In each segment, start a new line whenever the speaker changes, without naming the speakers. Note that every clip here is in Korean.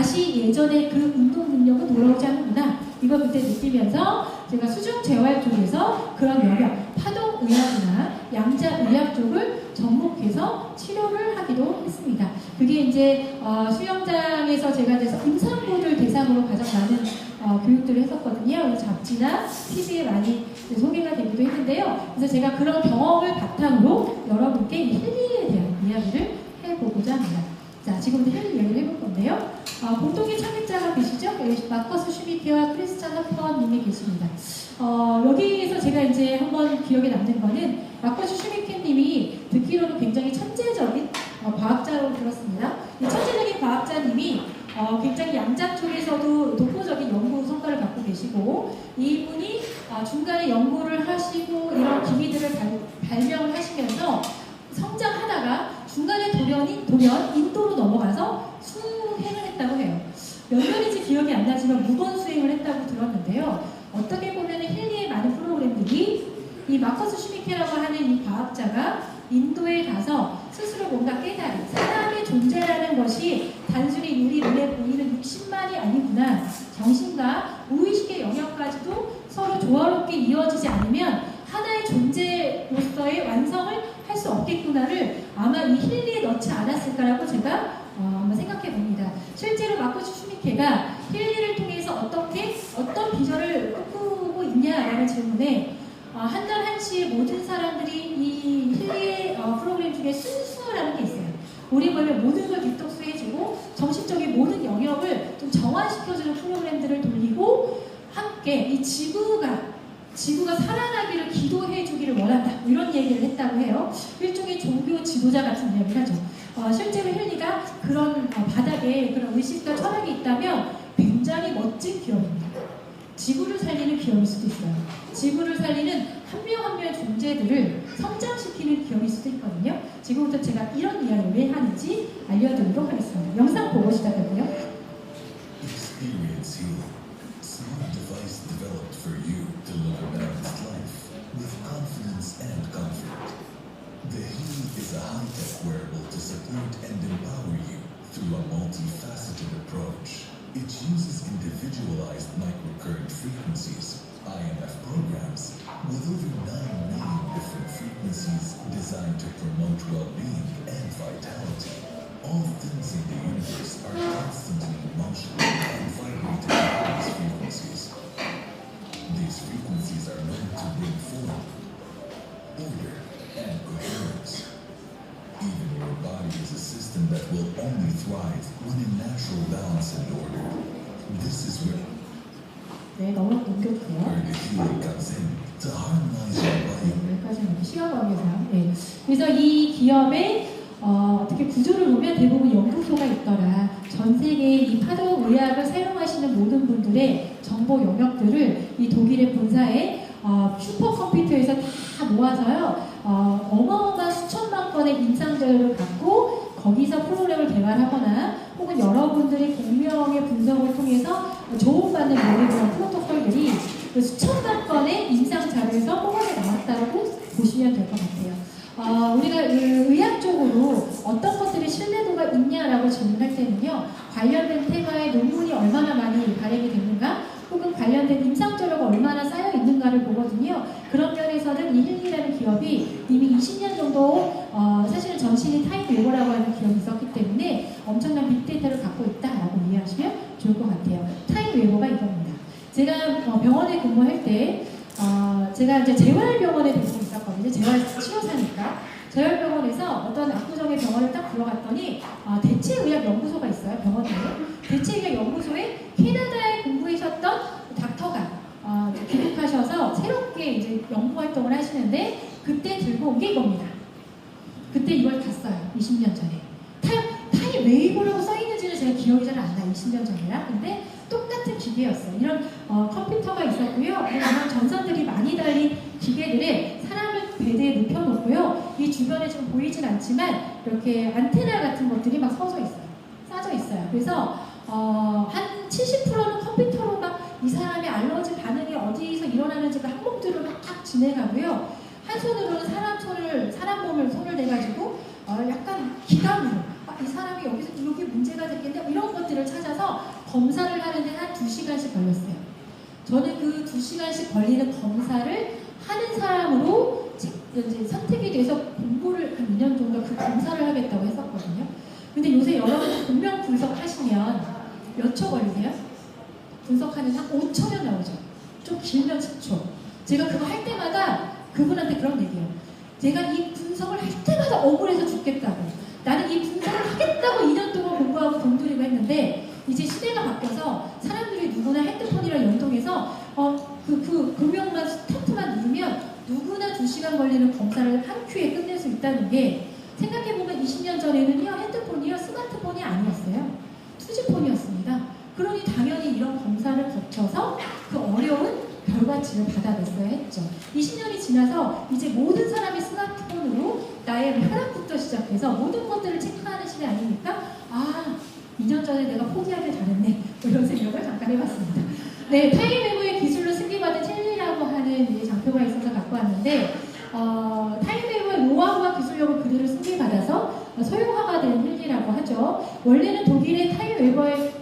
다시 예전의 그 운동 능력은 돌아오지 않는구나. 이걸 그때 느끼면서 제가 수중재활 쪽에서 그런 영역, 파동의학이나 양자의학 쪽을 접목해서 치료를 하기도 했습니다. 그게 이제 수영장에서 제가 임산부들 대상으로 가장 많은 교육들을 했었거든요. 잡지나 TV에 많이 소개가 되기도 했는데요. 그래서 제가 그런 경험을 바탕으로 여러분께 이 힐링에 대한 이야기를 해보고자 합니다. 자, 지금부터 힐링 이야기를 해볼 건데요. 공동의 창립자가 계시죠? 마커스 슈미케와 크리스찬 허퍼님이 계십니다. 여기에서 제가 이제 한번 기억에 남는 거는 마커스 슈미케님이 듣기로는 굉장히 천재적인 과학자로 들었습니다. 이 천재적인 과학자님이 굉장히 양자 쪽에서도 독보적인 연구 성과를 갖고 계시고, 이분이 중간에 연구를 하시고 이런 기기들을 발명을 하시면서 성장하다가 중간에 돌연 인도로 넘어가서 수행을 했다고 해요. 몇 년인지 기억이 안 나지만 무건 수행을 했다고 들었는데요. 어떻게 보면 힐리의 많은 프로그램들이 이 마커스 슈미케라고 하는 이 과학자가 인도에 가서 스스로 뭔가 깨달은 사람의 존재라는 것이 단순히 우리 눈에 보이는 60만이 아니구나. 정신과 무의식의 영역까지도 서로 조화롭게 이어지지 않으면 하나의 존재로서의 완성을 할 수 없겠구나를 아마 이 힐리에 넣지 않았을까라고 제가 한번 생각해 봅니다. 실제로 마커스 슈미케가 힐리를 통해서 어떤 비전을 꿈꾸고 있냐라는 질문에 한 달 한시에 모든 사람들이 이 힐리의 프로그램 중에 순수라는 게 있어요. 우리 몸의 모든 걸 디톡스해주고 정신적인 모든 영역을 좀 정화시켜주는 프로그램들을 돌리고 함께 이 지구가 살아나기를 기도해 주기를 원한다. 이런 얘기를 했다고 해요. 일종의 종교 지도자 같은 이야기를 하죠. 실제로 힐리가 그런 바닥에 그런 의식과 철학이 있다면 굉장히 멋진 기업입니다. 지구를 살리는 기업일 수도 있어요. 지구를 살리는 한 명 한 명의 존재들을 성장시키는 기업일 수도 있거든요. 지금부터 제가 이런 이야기를 왜 하는지 알려드리도록 하겠습니다. 영상 보고 시작할게요.
Smart device developed for you to live a balanced life with confidence and comfort. The Heal is a high-tech wearable to support and empower you through a multifaceted approach. It uses individualized microcurrent frequencies, IMF programs, with over 9 million different frequencies designed to promote well-being and vitality. All things in the universe are constantly in motion and vibrating at these frequencies. These frequencies are known to bring form, order, and coherence. Even your body is a system that will only thrive when in natural balance and order. This is where
너무 넘겨주세요.
the healing comes in to harmonize your body.
여기까지는 시간관계상. 그래서 이 기업의 어떻게 구조를 보면 대부분 연구소가 있더라. 전 세계에 이 파동의학을 사용하시는 모든 분들의 정보 영역들을 이 독일의 본사에 슈퍼컴퓨터에서 다 모아서요. 어마어마한 수천만 건의 임상 자료를 갖고 거기서 프로그램을 개발하거나 혹은 여러분들이 공명의 분석을 통해서 조언받는 모델이나 프로토콜들이 그 수천만 건의 임상 자료에서 뽑아서 나왔다고 보시면 될 것 같아요. 우리가 의학적으로 어떤 것들이 신뢰도가 있냐라고 질문할 때는요, 관련된 테마의 논문이 얼마나 많이 발행이 됐는가, 혹은 관련된 임상 자료가 얼마나 쌓여 있는가를 보거든요. 그런 면에서는 이 힐리라는 기업이 이미 20년 정도 사실은 전신이 타임웨이버라고 하는 기업이 있었기 때문에 엄청난 빅데이터를 갖고 있다라고 이해하시면 좋을 것 같아요. 타임웨이버가 이겁니다. 제가 병원에 근무할 때 제가 이제 재활병원에 대부분 있었거든요. 재활치료사니까. 재활병원에서 어떤 압구정의 병원을 딱 들어갔더니 대체의학연구소가 있어요. 병원 내에. 대체의학연구소에 캐나다에 공부하셨던 닥터가 귀국하셔서 새롭게 이제 연구활동을 하시는데 그때 들고 온 게 이겁니다. 그때 이걸 봤어요. 20년 전에. 타임 웨이브라고 써있는지는 제가 기억이 잘 안 나요. 20년 전이라. 근데 똑같은 기계였어요. 이런 컴퓨터가 있었고요. 이런 전선들이 많이 달린 기계들에 사람을 베드에 눕혀놓고요. 이 주변에 좀 보이진 않지만 이렇게 안테나 같은 것들이 막 서져 있어요. 싸져 있어요. 그래서 한 70%는 컴퓨터로 막 이 사람의 알러지 반응이 어디서 일어나는지 항목들을 막 진행하고요. 한 손으로는 사람 몸을 손을 대가지고 약간 기감으로 이 사람이 여기 문제가 됐겠네 이런 것들을 찾아서 검사를 하는데 한 2시간씩 걸렸어요. 저는 그 2시간씩 걸리는 검사를 하는 사람으로 이제 선택이 돼서 공부를 한 2년 정도 그 검사를 하겠다고 했었거든요. 근데 요새 여러분 분명 분석하시면 몇 초 걸리세요? 분석하는 한 5초면 나오죠. 좀 길면 10초. 제가 그거 할 때마다 그분한테 그런 얘기예요. 제가 이 분석을 할 때마다 억울해서 죽겠다고. 나는 이 분석을 하겠다고 2년 동안 공부하고 돈 들이고 했는데 이제 시대가 바뀌어서 사람들이 누구나 핸드폰이랑 연동해서 그 금형만 스타트만 누르면 누구나 2시간 걸리는 검사를 한 큐에 끝낼 수 있다는 게 생각해보면 20년 전에는요 핸드폰이요 스마트폰이 아니었어요. 투지폰이었습니다. 그러니 당연히 이런 검사를 거쳐서 그 어려운 결과치를 받아냈어야 했죠. 20년이 지나서 이제 모든 사람이 스마트폰으로 나의 혈압부터 시작해서 모든 것들을 체크하는 시대 아니니까 2년 전에 내가 포기하길 잘했네 뭐 이런 생각을 잠깐 해봤습니다. 네, 타임웨버의 기술로 승계받은 헨리라고 하는 이 장표가 있어서 갖고 왔는데 타임웨버의 노하우와 기술력을 그대로 승계받아서 소형화가 된 헨리라고 하죠. 원래는 독일의 타임웨버의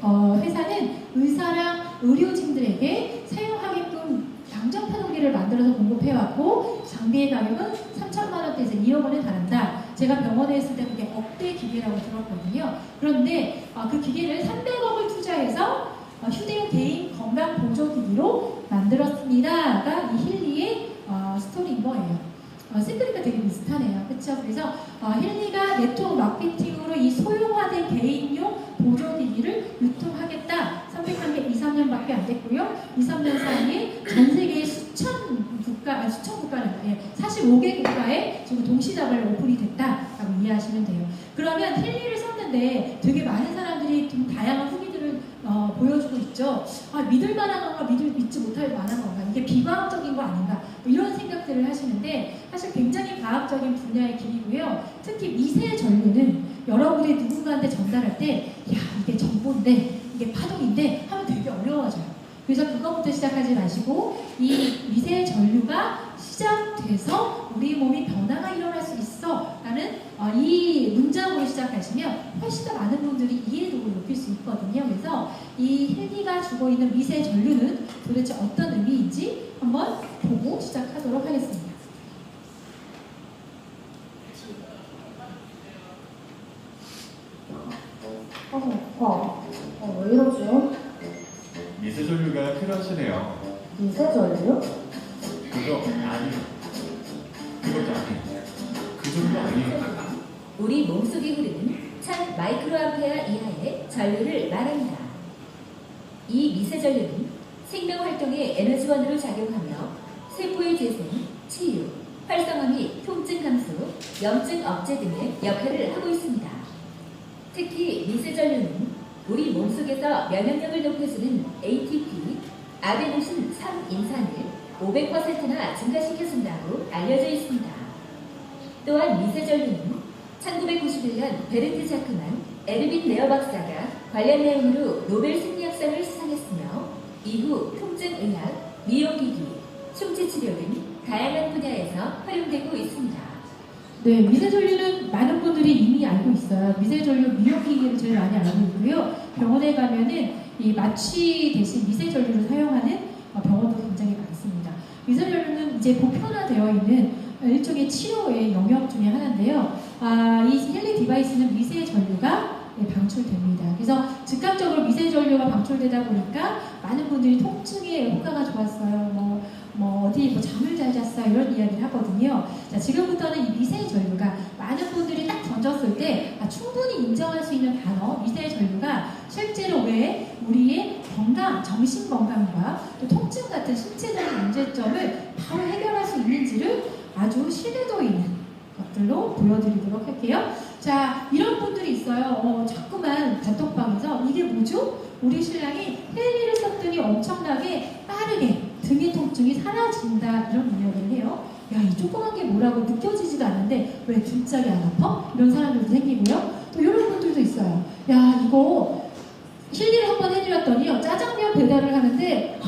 회사는 의사랑 의료진들에게 사용하게끔 양정 파동기를 만들어서 공급해왔고 장비의 가격은 3천만 원대에서 2억 원에 달한다. 제가 병원에 있을 때 그게 억대 기계라고 들었거든요. 그런데 그 기계를 300억을 투자해서 휴대용 개인 건강 보조 기기로 만들었습니다가 이 힐리의 스토리인 거예요. 싱크니까 되게 비슷하네요. 그렇죠? 그래서 힐리가 네트워크 마케팅으로 이 소형화된 개인용 보조기기를 유통하겠다. 선택한 게 2, 3년밖에 안 됐고요. 2, 3년 사이에 전 세계의 수천 국가는 45개 국가에 지금 동시다발로 오픈이 됐다라고 이해하시면 돼요. 그러면 힐리를 썼는데 되게 많은 사람들이 좀 다양한 후기들을 보여주고 있죠. 믿을 만한 건가 믿지 못할 만한 건가 이게 비과학적인 거 아닌가 뭐 이런 생각들을 하시는데 사실 굉장히 과학적인 분야의 길이고요. 특히 미세 전류는 여러분이 누군가한테 전달할 때 이게 정보인데 이게 파동인데 하면 되게 어려워져요. 그래서 그것부터 시작하지 마시고 이 미세 전류가 시작돼서 우리 몸이 변화가 일어날 수 있어 라는 이 문장으로 시작하시면 훨씬 더 많은 분들이 이해도를 높일 수 있거든요. 그래서 이 헬리가 주고 있는 미세 전류는 도대체 어떤 의미인지 한번 보고 시작하도록 하겠습니다.
왜 이러죠?
미세전류가 필요하시네요.
미세전류?
그것도 아니에요. 그 정도 아니에요.
우리 몸속에 흐르는 1000 마이크로암페어 이하의 전류를 말합니다. 이 미세전류는 생명활동의 에너지원으로 작용하며 세포의 재생, 치유, 활성화 및 통증 감소, 염증 억제 등의 역할을 하고 있습니다. 특히 미세전류는 우리 몸속에서 면역력을 높여주는 ATP, 아데노신 3인산을 500%나 증가시켜준다고 알려져 있습니다. 또한 미세전류는 1991년 베르트 자크만, 에르빈 레어 박사가 관련 내용으로 노벨 생리학상을 수상했으며 이후 통증의학, 미용기기, 충치치료 등 다양한 분야에서 활용되고 있습니다.
네, 미세전류는 많은 분들이 이미 알고 있어요. 미세전류 미용기기를 제일 많이 알고 있고요. 병원에 가면은 이 마취 대신 미세전류를 사용하는 병원도 굉장히 많습니다. 미세전류는 이제 보편화되어 있는 일종의 치료의 영역 중에 하나인데요. 이 헬리 디바이스는 미세전류가 방출됩니다. 그래서 즉각적으로 미세전류가 방출되다 보니까 많은 분들이 통증에 효과가 좋았어요. 어디 잠을 잘 잤어요 이런 이야기를 하거든요. 자, 지금부터는 이 미세전류가 많은 분들이 딱 던졌을 때 충분히 인정할 수 있는 단어 미세전류가 실제로 왜 우리의 건강, 정신 건강과 또 통증 같은 신체적인 문제점을 바로 해결할 수 있는지를 아주 신뢰도 있는 것들로 보여드리도록 할게요. 자, 이런 분들이 있어요. 자꾸만 단톡방에서 이게 뭐죠? 우리 신랑이 헬리를 썼더니 엄청나게 빠르게 등의 통증이 사라진다 이런 이야기를 해요. 야, 이 조그만 게 뭐라고 느껴지지도 않는데 왜 등짝이 안 아파? 이런 사람들도 생기고요. 또 이런 분들도 있어요. 야, 이거 힐리를 한번 해드렸더니요. 짜장면 배달을 하는데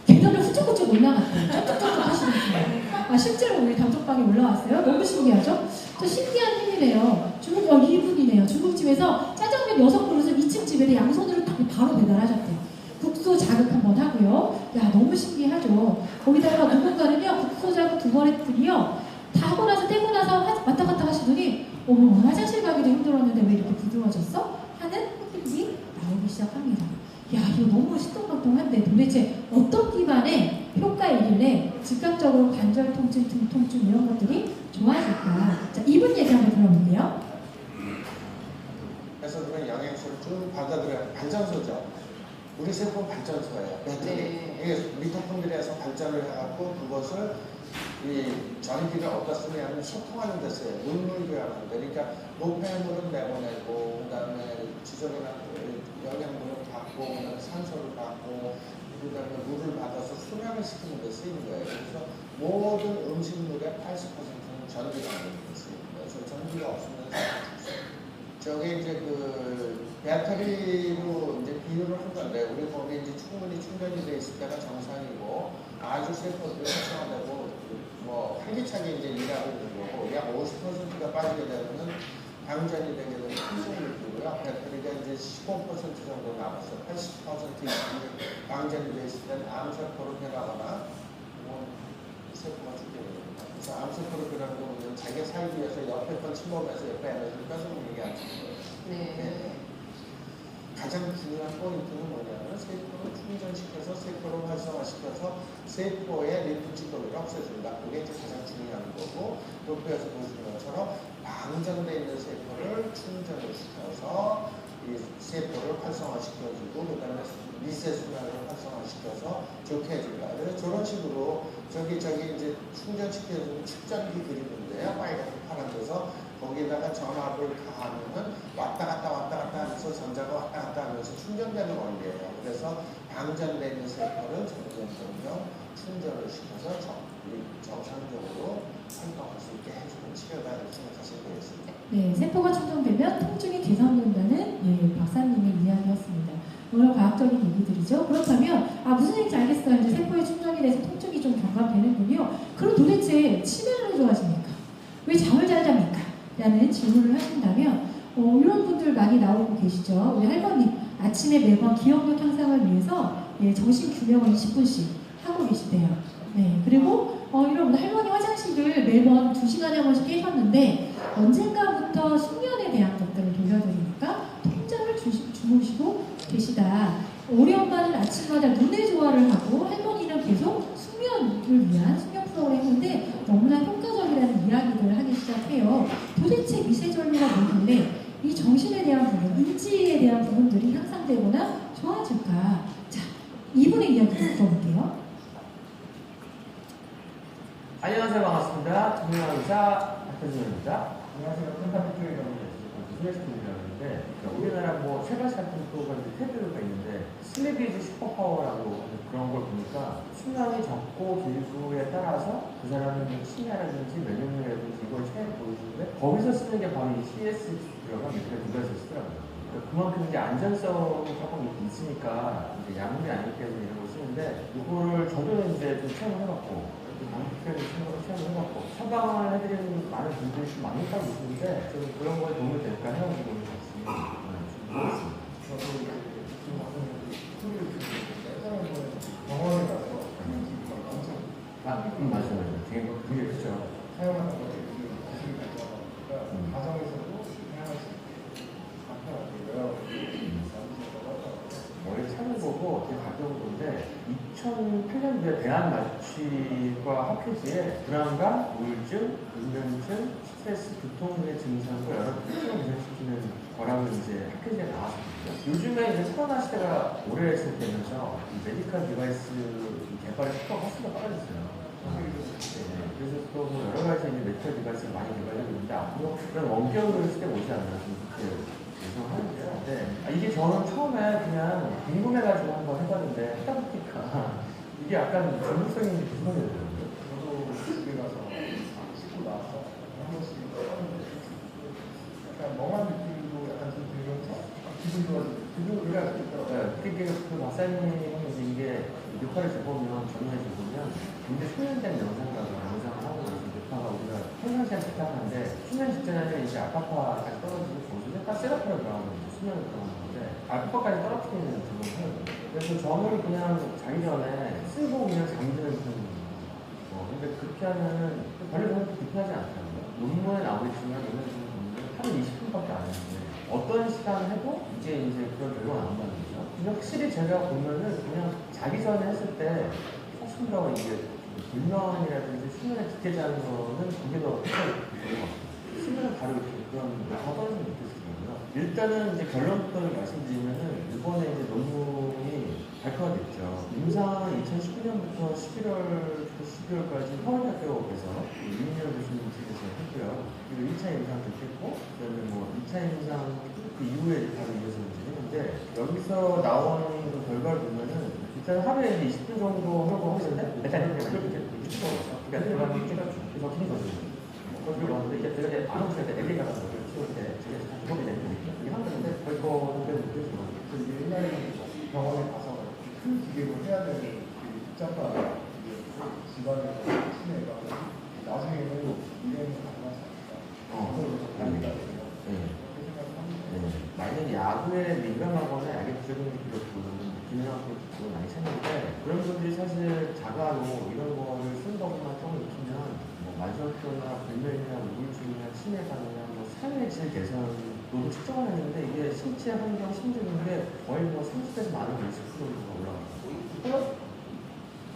계단을 후쩍후쩍 올라갔대요. 쩍쩍쩍쩍 하시는 분이에요. 실제로 우리 단톡방에 올라왔어요. 너무 신기하죠? 또 신기한 힘이네요. 이분이네요. 중국집에서 짜장면 6그릇을 2층 집에 양손으로 이렇게 바로 배달하셨대요. 국소 자극 한번 하고요. 야, 너무 신기하죠. 거기다가 누군가는요, 국소 자극 2번 했더니요, 다 하고 나서 떼고 나서 왔다 갔다 하시더니, 어머, 화장실 가기도 힘들었는데 왜 이렇게 부드러워졌어? 하는 후기들이 나오기 시작합니다. 야, 이거 너무 시동각동한데 도대체 어떤 기반의 효과이길래 즉각적으로 관절 통증, 등 통증 이런 것들이 좋아질까? 자, 이분 얘기 한번 들어볼게요.
그래서 그런 영양소를 쭉 받아들여야 발전소죠. 우리 세포는 발전소예요. 배터리. 이게 미토콘드리아에서 발전을 해갖고 그것을 이 전기를 어디다 쓰냐면 소통하는 데 써요. 물물 교환하는 데. 그러니까 노폐물은 내보내고, 그 다음에 지적이나 영양분을 받고, 그다음에 산소를 받고, 그 다음에 물을 받아서 순환을 시키는 데 쓰이는 거예요. 그래서 모든 음식물의 80%는 전기가 되는 데 쓰이는 거예요. 그래서 전기가 없으면 저게 이제 그 배터리로 이제 비유를 한 건데, 우리 거기 이제 충분히 충전이 돼 있을 때가 정상이고, 아주 세포들이 활성화되고 뭐 활기차게 이제 일하고 있는 거고, 약 50%가 빠지게 되면은 방전이 되게 되면 통증을 느끼고요. 배터리가 이제 15% 정도 남았어요. 80% 이상이 방전이 돼 있을 때는 암세포로 변하거나 뭐 세포가 죽게 됩니다. 그래서 암세포로 변하는 거는 자기가 살기 위해서 옆에 건 침범해서 옆에 에너지를 뺏어먹는 게 아니고, 네. 가장 중요한 포인트는 뭐냐면 세포를 충전시켜서 세포를 활성화시켜서 세포의 리프 찌꺼기를 없애준다. 그게 이제 가장 중요한 거고, 도표에서 보시는 것처럼 방전되어 있는 세포를 충전을 시켜서 이 세포를 활성화시켜주고, 그 다음에 미세 순환을 활성화시켜서 좋게 해준다. 그래서 저런 식으로 저기 이제 충전시켜주는 축전기 그리는데요. 빨갛고 파란 데서 거기다가 전압을 가하면은 왔다 갔다 하면서 전자가 왔다 갔다 하면서 충전되는 원리예요. 그래서 방전되어 있는 세포를 점점 충전을 시켜서 정상적으로 활동할 수 있게 해주는 치료가 생각하시면 되겠습니다.
네, 세포가 충전되면 통증이 개선된다는 박사님의 이야기였습니다. 여러 과학적인 얘기들이죠. 그렇다면 무슨 얘기인지 알겠어요. 이제 세포에 충전이 돼서 통증이 좀 경감되는군요. 그럼 도대체 치매는 왜 좋아집니까? 왜 잠을 잘 잡니까? 라는 질문을 하신다면 이런 분들 많이 나오고 계시죠. 우리 할머니 아침에 매번 기억력 향상을 위해서 정신규명을 20분씩 하고 계시대요. 네, 그리고 이런 할머니 화장실을 매번 2시간에 한 번씩 깨셨는데 언젠가부터 숙면에 대한 것들을 돌려드리니까 통장을 주무시고 계시다. 우리 엄마는 아침마다 눈의 조화를 하고 할머니는 계속 숙면을 위한 숙면 프로그램을 했는데 너무나 효과적이라는 이야기들을 하기 시작해요. 도대체 미세전류가 뭐길래 이 정신에 대한 부분, 인지에 대한 부분들이 향상되거나 좋아질까? 자, 이분의 이야기 들어볼게요.
안녕하세요. 반갑습니다. 정의의사 박현준입니다. 안녕하세요. 펜타피트의 경우에 스매스팀이라고 하는데 우리나라 뭐 세 가지 같은 프로가 이제 테드가 있는데 슬리비즈 슈퍼파워라고 그런 걸 보니까 수면이 적고 길수에 따라서 그 사람의 심야라든지 면역력이라든지 이걸 잘 보여주는데 거기서 쓰는 게 바로 이 CS 들어가 밑에 두 가지 쓰더라고요. 그만큼 이제 안전성이 조금 있으니까 이제 약물이 아니기 때문에 이런 걸 쓰는데 이거를 저도 이제 좀 체험을 해봤고 방식적인 체험을 해봤고 처방을 해드리는 많은 분들이 좀 많다고 있는데 좀 그런 거에 도움이 될까 해가지고 같이 준비했습니다.
저도 지금 학생들이 소리를 듣는데 병원에 가서 엄청
맞아요. 그게 그렇죠.
사용하는 거에 기술이 발전하다 보니까 가정에서도 사용할 수 있게 간편하게
머리 찾는 거고 되게 가벼운 건데 2008년도에 대한마취과 학회지에 불안감, 우울증, 불면증, 스트레스, 두통의 증상과 여러 특징을 개선시키는 거라고 이제 학회지에 나왔거든요. 요즘에 이제 코로나 시대가 오래 지속되면서 메디컬 디바이스 개발의 속도가 훨씬 더 빨라졌어요. 그래서 또 뭐 여러 가지 이제 메디컬 디바이스가 많이 개발되고 있는데 앞으로 그런 원격의 시대가 오지 않나 그렇게 예상하는데요. 이게 저는 처음에 그냥 궁금해가지고 한번 해봤는데 하다 보니까 이게 약간 전문성이 부족하더라고요.
저도 집에 가서 씻고 나서 한 번씩 약간 멍한 느낌도 약간 좀 들면서 기분 좋아지고 기분 의뢰할 수 있더라고요.
그게 그 박사님이 이게 녹화를 재보면 전화를 재보면 굉장히 숙련된 영상을 하고 녹화가 우리가 평상시에 택하는데 수면 직전에는 이제 아파파까지 떨어지고 정신이 딱 세라피로 들어가는 수면을 들어가는 있는데 알파까지 떨어뜨리는 적용을 해요. 그래서 저는 그냥 자기 전에 쓰고 그냥 잠드는 편이에요. 근데 그렇게 하면은 별로 그렇게 불편하지 않더라고요. 논문에 나오겠지만 얘는 하루 20분밖에 안 했는데 어떤 시간 해도 이제 그런 결과가 나온다는 거죠. 근데 확실히 제가 보면은 그냥 자기 전에 했을 때 훨씬 더 이게 불면이라든지 수면에 깊게 자는 거는 그게 더 효과가 있는 것 같아요. 수면은 바로 이렇게 그런 허전함을 느꼈거든요. 일단은 이제 결론부터 말씀드리면은 이번에 이제 논문이 발표가 됐죠. 임상은 2019년부터 11월부터 12월까지 서울대학교에서 이민열 교수님 측에서 했고요. 그리고 1차 임상도 했고, 그다음에 뭐 2차 임상 그 이후에 바로 이어서 이제 했는데 여기서 나온 그 결과를 보면은 일단 하루에 20분 정도 하고 하는데 일단 그렇게 20분 그러니까 들어가면 그래서 기는 거죠. 그리고 왔는데 이제 제가 이제 안 오실 때 엘리가 가서 키울 때 제가 작업이 되는 거니까 이게 한 건데 그거 느껴지는 거죠.
옛날에 병원에 가서 큰 기계로 해야 되는 그 복잡한 집안에서 치매가 나중에는 이래는 가능하지 않을까. 그걸 좀 관리가 되면 그렇게 생각합니다.
만약에 야구에 민감하거나 약에 부족한 게 그렇고 기능하고 많이 찾는데 그런 분들이 사실 자가로 이런 거를 쓴 것만 좀 익히면 뭐 만성병이나 불면이나 우울증이나 치매 반응이나 뭐 삶의 질 개선도 측정을 했는데 이게 신체 환경 심증인 게 거의 뭐 30에서 많은 20%가 올라가요.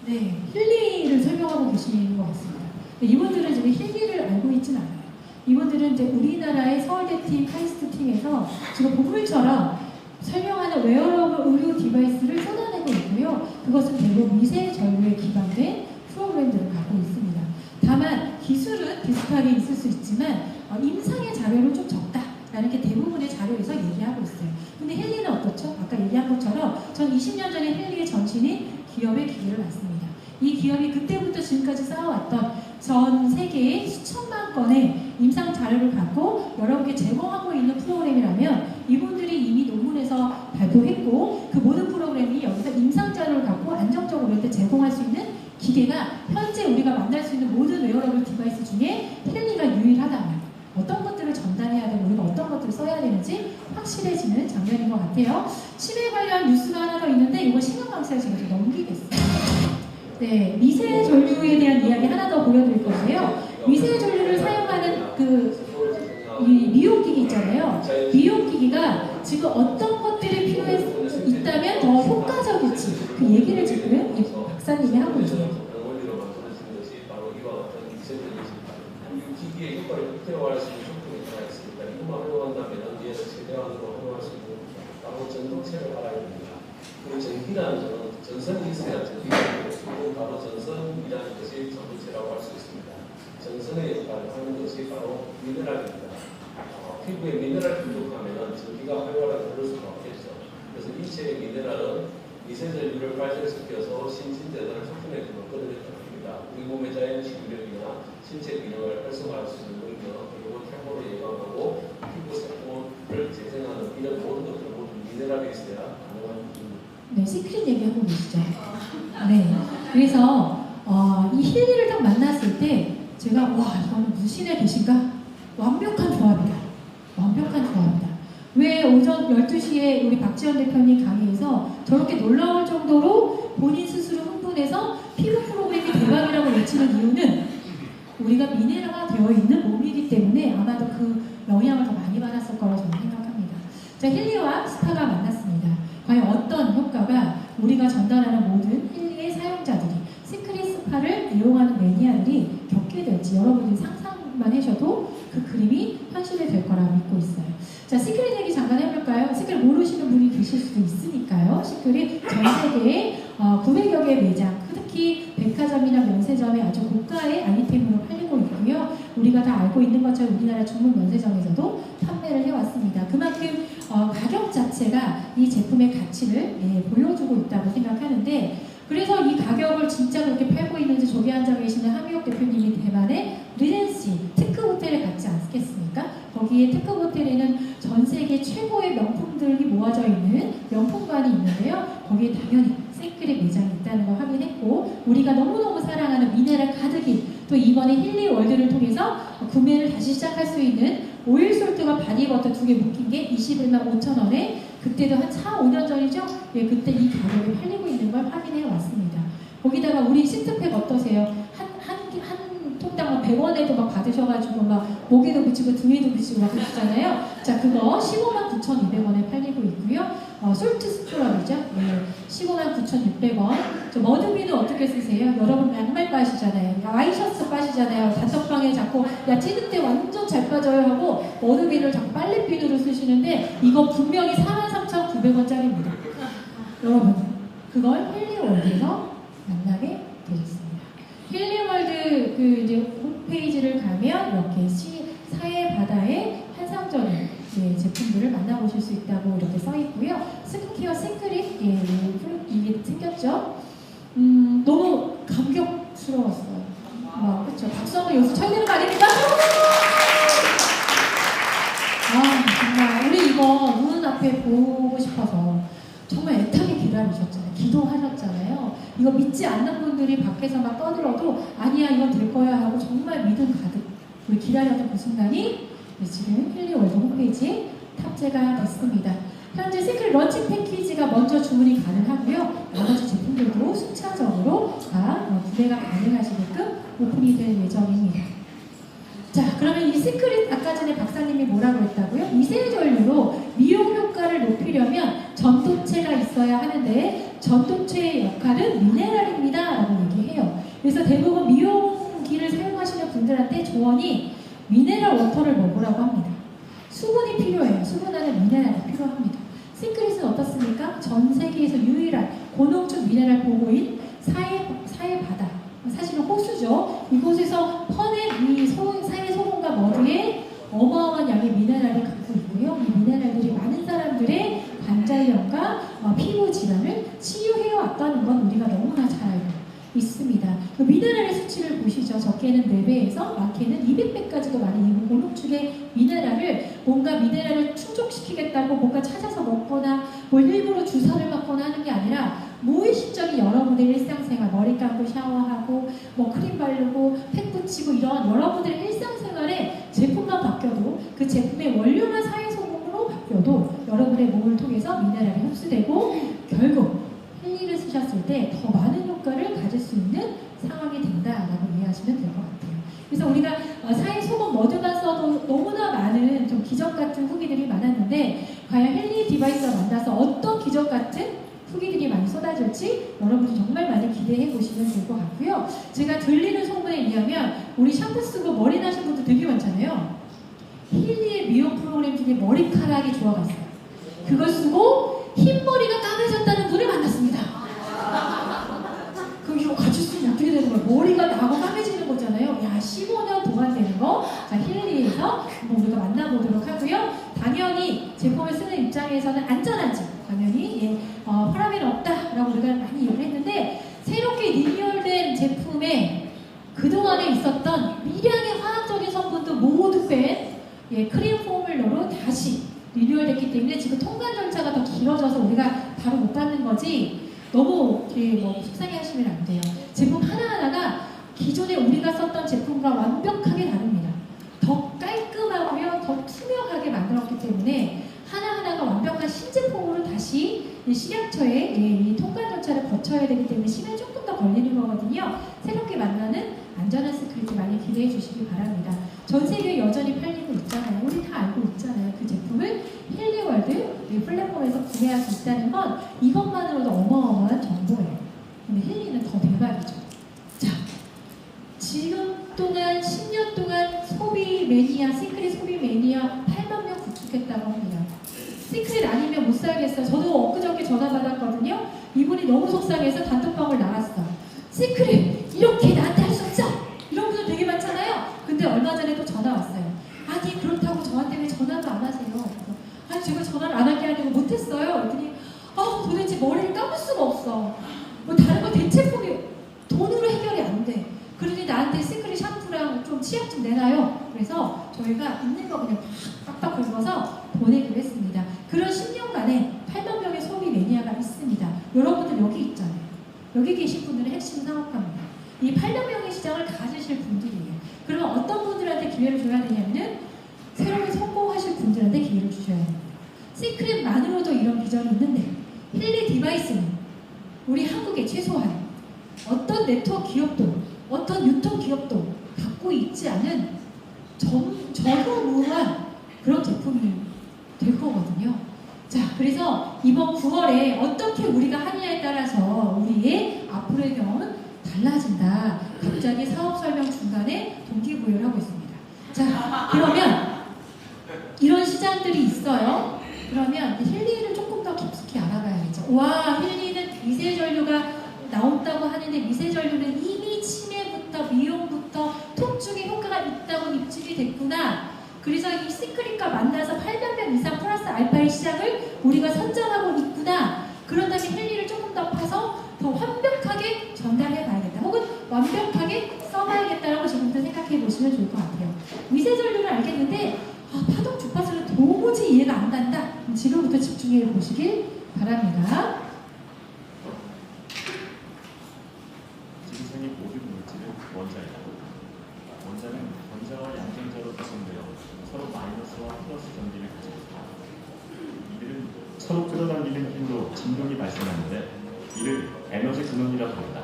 네, 힐리를 설명하고 계시는 것 같습니다. 이분들은 지금 힐리를 알고 있진 않아요. 이분들은 이제 우리나라의 서울대 팀, 카이스트 팀에서 지금 보물처럼 설명하는 웨어러블 의료 디바이스를 쏟아내고 있고요. 그것은 대부분 미세 전류에 기반된 프로그램들을 갖고 있습니다. 다만 기술은 비슷하게 있을 수 있지만 임상의 자료는 좀 적다라는 게 대부분의 자료에서 얘기하고 있어요. 근데 헬리는 어떻죠? 아까 얘기한 것처럼 전 20년 전에 헬리의 전신인 기업의 기기를 놨습니다. 이 기업이 그때부터 지금까지 쌓아왔던 전 세계의 수천만 건의 임상 자료를 갖고 여러분께 제공하고 있는 프로그램이라면 이분들이 이미 논문에서 발표했고 그 모든 프로그램이 여기서 임상 자료를 갖고 안정적으로 우리한테 제공할 수 있는 기계가 현재 우리가 만날 수 있는 모든 웨어러블 디바이스 중에 헬리가 유일하다면 어떤 것들을 전달해야 되고 우리가 어떤 것들을 써야 되는지 확실해지는 장면인 것 같아요. 치매 관련 뉴스가 하나 더 있는데 이거 신경 강사에 제가 좀 넘기겠습니다. 네, 미세 전류에 대한 이야기 하나 더 보여드릴 건데요. 미세 전류를 사용하는 이 미용기기 있잖아요. 미용기기가 지금 어떤 것들이 있다면 더 효과적일지 그 얘기를 지금 이 박사님이 하고 있어요.
기기의 효과를 극대화할 수 있는 소품이 하나 있습니다. 이것만 활용한다면 얘를 최대한으로 활용할 수 있는 바로 전동체를 알아야 됩니다. 그리고 전기라는 것은 전선이 있어야 전기가 되고 바로 전선이라는 것이 전동체라고 할 수 있습니다. 전선의 역할을 하는 것이 바로 미네랄입니다. 피부에 미네랄이 부족하면 전기가 활발하게 흐를 수가 없겠죠. 그래서 인체의 미네랄은 미세전류를 발생시켜서 신진대사를 촉진해주는 그런 역할을 합니다. 우리 몸의 자연 지구력이나 신체 균형을 활성화할 수 있는 능력, 그리고 탈모를 예방하고 피부 세포를 재생하는 이런 모든 것들 모두 미네랄이 있어야 가능한 겁니다.
네, 시크릿 얘기하고 계시죠. 네, 그래서 이 힐리를 딱 만났을 때 제가 와 이거는 무슨 신에 계신가? 완벽한 조합이다. 완벽한 조합이다. 왜 오전 12시에 우리 박지원 대표님 강의에서 저렇게 놀라울 정도로 본인 스스로 흥분해서 피부 프로그램이 대박이라고 외치는 이유는 우리가 미네랄화 되어 있는 몸이기 때문에 아마도 그 영향을 더 많이 받았을 거라고 저는 생각합니다. 자, 힐리와 스파가 만났습니다. 과연 어떤 효과가 우리가 전달하는 모든 힐리의 사용자들이 시크릿 스파를 이용하는 매니아들이 겪게 될지 여러분들이 상상만 하셔도 그 그림이 현실이 될 거라 믿고 있어요. 자, 시크릿 얘기 잠깐 해볼까요? 시크릿 모르시는 분이 계실 수도 있으니까요. 시크릿 전 세계에 900여 개의 매장, 특히 백화점이나 면세점에 아주 고가의 아이템으로 팔리고 있고요. 우리가 다 알고 있는 것처럼 우리나라 중국 면세점에서도 판매를 해왔습니다. 그만큼 가격 자체가 이 제품의 가치를 보여주고 있다고 생각하는데 그래서 이 가격을 진짜 그렇게 팔고 있는지 저기 앉아 계시는 함희옥 대표님이 대만의 리젠시 특급 호텔에 갔지 않겠습니까? 거기에 특급 호텔에는 전 세계 최고의 명품들이 모아져 있는 명품관이 있는데요. 거기에 당연히 시크릿 매장이 있다는 걸 확인했고 우리가 너무너무 사랑하는 미네랄 가득인 또 이번에 힐리 월드를 통해서 구매를 다시 시작할 수 있는 오일 솔트와 바디버터 2개 묶인 게 21만 5천 원에 그때도 한 4, 5년 전이죠? 예, 그때 이 가격에 팔리고 있는 걸 확인해 왔습니다. 거기다가 우리 시트팩 어떠세요? 한 통당 100원에도 막 받으셔가지고 막 목에도 붙이고 등에도 붙이고 막 그러시잖아요. 자, 그거 159,200원에 팔리고 있고요. 솔트 스크럽이죠. 예, 159,600원. 저 머드비는 어떻게 쓰세요? 여러분 양말 빠시잖아요. 와이셔츠 빠시잖아요. 단톡방에 자꾸 야 찌는 때 완전 잘 빠져요 하고 머드비를 자꾸 빨래비누로 쓰시는데 이거 분명히 43,900원짜리입니다. 여러분 그걸 힐리월드에서 만나게 되셨습니다. 힐리월드 그 이제 홈페이지를 가면 이렇게 사해 바다의 환상적인 예, 제품들을 만나보실 수 있다고 이렇게 써 있고요. 스킨케어 싱크릿 예, 이게 생겼죠. 너무 감격스러웠어요. 그렇죠. 박수 한번 여기서 쳐야 되는 거 아닙니까? 정말 우리 이거 눈앞에 보고 싶어서 정말 애타게 기다리셨잖아요. 기도하셨잖아요. 이거 믿지 않는 분들이 밖에서 막 떠들어도 아니야 이건 될 거야 하고 정말 믿음 가득 우리 기다렸던 그 순간이 지금 힐리월드 홈페이지에 탑재가 됐습니다. 현재 시크릿 런칭 패키지가 먼저 주문이 가능하고요. 나머지 제품들도 순차적으로 다 구매가 가능하시게끔 오픈이 될 예정입니다. 자, 그러면 이 시크릿 아까 전에 박사님이 뭐라고 했다고요? 미세 전류로 미용 효과를 높이려면 전도체가 있어야 하는데 전도체의 역할은 미네랄입니다 라고 얘기해요. 그래서 대부분 미용기를 사용하시는 분들한테 조언이 미네랄 워터를 먹으라고 합니다. 수분이 필요해요. 수분 안에 미네랄이 필요합니다. 시크릿은 어떻습니까? 전 세계에서 유일한 고농축 미네랄 보고인 사해 바다. 사실은 호수죠. 이곳에서 퍼낸 이 사해 소금과 머리에 어마어마한 양의 미네랄을 갖고 있고요. 이 미네랄들이 많은 사람들의 관절염과 피부 질환을 치유해 왔다는 건 우리가 너무나 잘 알고 있습니다. 그 미네랄의 수치를 보시죠. 적게는 4배에서 많게는 200배까지도 많이 고농축의 미네랄을 뭔가 미네랄을 충족시키겠다고 뭔가 찾아서 먹거나 뭐 일부러 주사를 맞거나 하는 게 아니라 무의식적인 여러분의 일상생활 머리 감고 샤워하고 뭐 크림 바르고 팩 붙이고 이런 여러분들의 일상생활에 제품만 바뀌어도 그 제품의 원료만 사회소금으로 바뀌어도 여러분의 몸을 통해서 미네랄이 흡수되고 결국 힐리를 쓰셨을 때 더 많은 효과를 가질 수 있는 상황이 된다라고 이해하시면 될 것 같아요. 그래서 우리가 사회소금 머드만 써도 너무나 많은 좀 기적 같은 후기들이 많았는데 과연 힐리 디바이스와 만나서 어떤 기적 같은 후기들이 많이 쏟아질지 여러분이 정말 많이 기대해 보시면 될 것 같고요. 제가 들리는 소문에 의하면 우리 샴푸 쓰고 머리 나신 분들 되게 많잖아요. 힐리의 미용 프로그램 중에 머리카락이 좋아가 있어요. 그걸 쓰고 흰머리가 까매졌다는 분을 만났습니다. 그럼 이거 같이 쓰면 어떻게 되는 거예요? 머리가 나고 까매지는 거잖아요. 야, 15년 동안 되는 거. 자, 힐리에서 한번 우리가 만나보도록 하고요. 당연히 제품을 쓰는 입장에서는 안전한지 당연히 파라벤 없다라고 우리가 많이 얘기를 했는데 새롭게 리뉴얼된 제품에 그동안에 있었던 미량의 화학적인 성분도 모두 뺀 크림 포뮬러로 다시 리뉴얼됐기 때문에 지금 통관 절차가 더 길어져서 우리가 바로 못 받는 거지 너무 속상해 하시면 안 돼요. 제품 하나하나가 기존에 우리가 썼던 제품과 완벽하게 다릅니다. 더 깔끔하고요, 더 투명하게 만들었기 때문에 하나하나가 완벽한 신제품으로 다시 식약처의 이 통관 절차를 거쳐야 되기 때문에 시간이 조금 더 걸리는 거거든요. 새롭게 만나는 안전한 시크릿 많이 기대해 주시기 바랍니다. 전 세계에 여전히 팔리고 있잖아요. 우리 다 알고 있잖아요. 그 제품을 힐리월드 이 플랫폼에서 구매할 수 있다는 건 이것만으로도 어마어마한 정보예요. 근데 힐리는 더 대박이죠. 자, 지금 동안 10년 동안 소비 매니아, 시크릿 소비 매니아 8만 명 구축했다고 합니다. 시크릿 아니면 못 살겠어요. 저도 엊그저께 전화 받았거든요. 이분이 너무 속상해서 단톡방을 나갔어. 시크릿 이렇게 나한테 할 수 없어. 이런 분들 되게 많잖아요. 근데 얼마 전에 또 전화 왔어요. 아니 그렇다고 저한테 왜 전화도 안 하세요? 아니 제가 전화를 안 한 게 아니고 못했어요. 그랬더니 도대체 머리를 감을 수가 없어. 뭐 다른 거 대체품이 돈으로 해결이 안 돼. 그러니 나한테 시크릿 샴푸랑 좀 치약 좀 내놔요. 그래서 저희가 있는 거 그냥 빡빡 긁어서 보내기로 했습니다. 그런 10년간에 8만 명의 소비 매니아가 있습니다. 여러분들 여기 있잖아요. 여기 계신 분들은 핵심 사업가입니다. 이 8만 명의 시장을 가지실 분들이에요. 그러면 어떤 분들한테 기회를 줘야 되냐면은 새롭게 성공하실 분들한테 기회를 주셔야 됩니다. 시크릿만으로도 이런 비전이 있는데 힐리 디바이스는 우리 한국에 최소한 어떤 네트워크 기업도 어떤 유통 기업도 갖고 있지 않은 전무후무한 그런 제품이 될 거거든요. 자, 그래서 이번 9월에 어떻게 우리가 하느냐에 따라서 우리의 앞으로의 경험은 달라진다. 갑자기 사업 설명 중간에 동기부여를 하고 있습니다. 자, 그러면 이런 시장들이 있어요. 그러면 힐리를 조금 더 깊숙이 알아봐야겠죠. 와, 힐리는 미세전류가 나온다고 하는데 미세전류는 이미 치매부터 미용부터 통증에 효과가 있다고 입증이 됐구나. 그래서 이 시크릿과 만나서 800명 이상 플러스 알파의 시장을 우리가 선점하고 있구나. 그런 다음에 힐리를 조금 더 파서 더 완벽하게 전달해 봐야겠다. 혹은 완벽하게 써봐야겠다라고 지금부터 생각해 보시면 좋을 것 같아요. 미세전류를 알겠는데 파동 주파수는 도무지 이해가 안 간다. 지금부터 집중해 보시길 바랍니다.
지구상의 모든 물질은 원자이다. 원자는 전자와 양전자로 구성되어 서로 마이너스와 플러스 전기를 가지고 있다. 이들은 서로 끌어당기는 힘으로 진동이 발생하는데 이를 에너지 근원이라 부른다.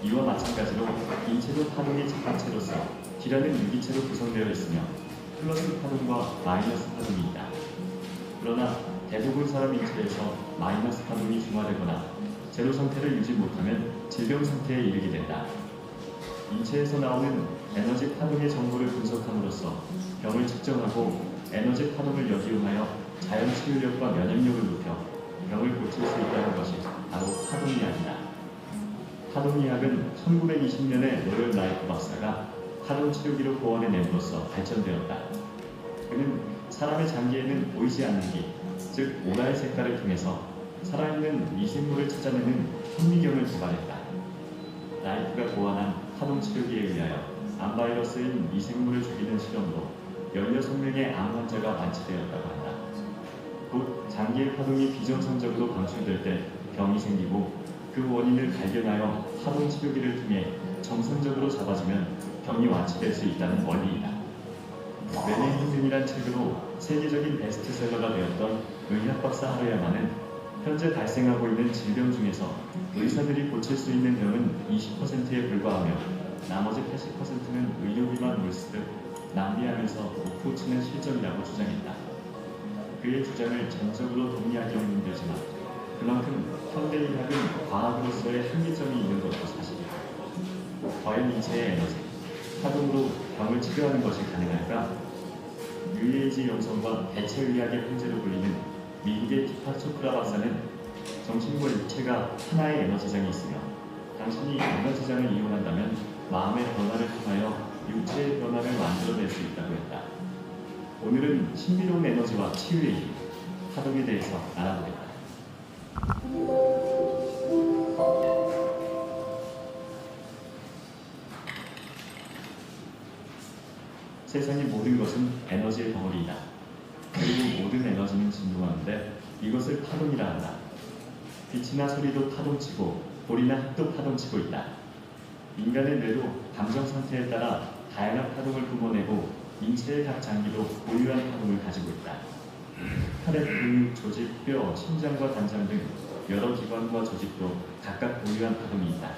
이와 마찬가지로 인체도 파동의 집합체로서 D라는 유기체로 구성되어 있으며 플러스 파동과 마이너스 파동이 있다. 그러나 대부분 사람 인체에서 마이너스 파동이 중화되거나 제로 상태를 유지 못하면 질병 상태에 이르게 된다. 인체에서 나오는 에너지 파동의 정보를 분석함으로써 병을 측정하고 에너지 파동을 역이용하여 자연 치유력과 면역력을 높여 병을 고칠 수 있다는 것이 바로 파동의학이다. 파동의학은 1920년에 로열 라이프 박사가 파동 치료기로 보완해냄으로써 발전되었다. 그는 사람의 장기에는 보이지 않는 기, 즉 오라의 색깔을 통해서 살아있는 미생물을 찾아내는 현미경을 개발했다. 라이프가 고안한 파동 치료기에 의하여 암바이러스인 미생물을 죽이는 실험으로 16명의 암 환자가 완치되었다고 한다. 곧 장기의 파동이 비정상적으로 방출될 때 병이 생기고 그 원인을 발견하여 파동 치료기를 통해 정상적으로 잡아주면 병이 완치될 수 있다는 원리이다. 뇌의 힘든이란 책으로 세계적인 베스트셀러가 되었던 의학 박사 하루야마는 현재 발생하고 있는 질병 중에서 의사들이 고칠 수 있는 병은 20%에 불과하며 나머지 80%는 의료비만 물쓰듯 낭비하면서 못 고치는 실정이라고 주장했다. 그의 주장을 전적으로 동의하기는 힘들지만 그만큼 현대의학은 과학으로서의 한계점이 있는 것도 사실이다. 과연 인체의 에너지, 파동으로 병을 치료하는 것이 가능할까? 뉴에이지 영성과 대체의학의 형제로 불리는 미국의 디파 초크라 박사는 정신과 육체가 하나의 에너지장이 있으며 당신이 에너지장을 이용한다면 마음의 변화를 통하여 육체의 변화를 만들어낼 수 있다고 했다. 오늘은 신비로운 에너지와 치유의 힘, 파동에 대해서 알아보겠다. 세상의 모든 것은 에너지의 덩어리이다. 그리고 모든 에너지는 진동하는데 이것을 파동이라 한다. 빛이나 소리도 파동치고 볼이나 흙도 파동치고 있다. 인간의 뇌도 감정 상태에 따라 다양한 파동을 뿜어내고 인체의 각 장기도 고유한 파동을 가지고 있다. 혈액, 근육, 조직, 뼈, 심장과 단장 등 여러 기관과 조직도 각각 고유한 파동이 있다.